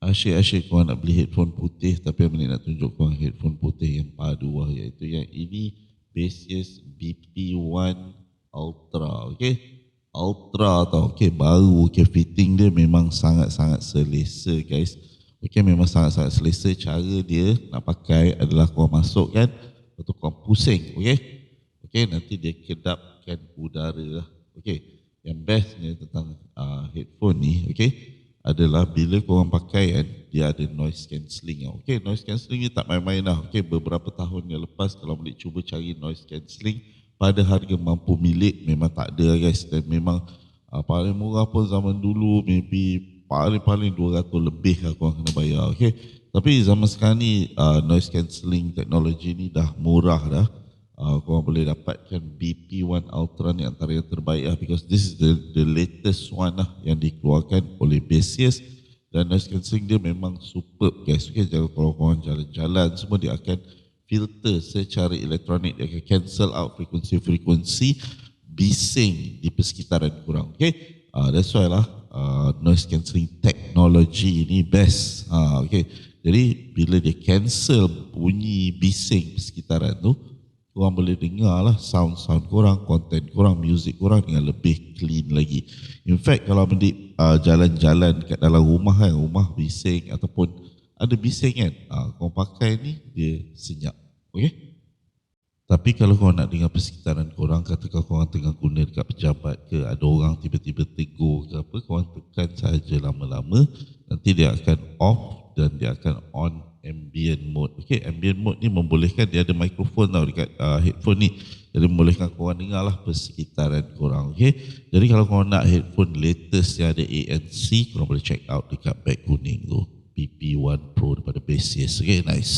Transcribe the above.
Asyik-asyik korang nak beli headphone putih, tapi Abang nak tunjuk korang headphone putih yang padu iaitu yang ini Baseus BP1 Ultra. Okay, Ultra tau. Okay, baru. Okay, fitting dia memang sangat-sangat selesa guys. Okay, memang sangat-sangat selesa. Cara dia nak pakai adalah korang masukkan, lepas tu korang pusing. Okay, okay, nanti dia kedapkan udara lah. Okay, yang bestnya tentang headphone ni, okay, adalah bila korang pakai kan, dia ada noise cancelling. Okay, noise cancelling ni tak main-main lah. Okay, beberapa tahun yang lepas kalau boleh cuba cari noise cancelling pada harga mampu milik, memang tak ada guys. Dan memang paling murah pun zaman dulu maybe paling-paling 200 lebih lah korang kena bayar. Okay, tapi zaman sekarang ni noise cancelling teknologi ni dah murah dah. Korang boleh dapatkan BP1 Ultra ni antara yang terbaik lah, because this is the latest one lah yang dikeluarkan oleh Baseus, dan noise cancelling dia memang superb guys. Okay, kalau korang jalan-jalan semua dia akan filter secara elektronik, dia akan cancel out frekuensi-frekuensi bising di persekitaran korang. Okay, that's why lah noise cancelling teknologi ni best. Okay, jadi bila dia cancel bunyi bising persekitaran tu, korang boleh dengar lah sound-sound korang, konten korang, music korang dengan lebih clean lagi. In fact, kalau mendik jalan-jalan kat dalam rumah kan, rumah bising ataupun ada bising kan, korang pakai ni, dia senyap. Okay? Tapi kalau korang nak dengar persekitaran korang, katakan korang tengah guna dekat pejabat ke, ada orang tiba-tiba tegur ke apa, korang tekan saja lama-lama, nanti dia akan off dan dia akan on ambient mode. Okay, ambient mode ni membolehkan, dia ada mikrofon tau dekat headphone ni, jadi membolehkan korang dengar lah persekitaran korang. Okay, jadi kalau korang nak headphone latest yang ada ANC, korang boleh check out dekat beg kuning tu, BP1 Pro daripada Baseus. Okay, nice.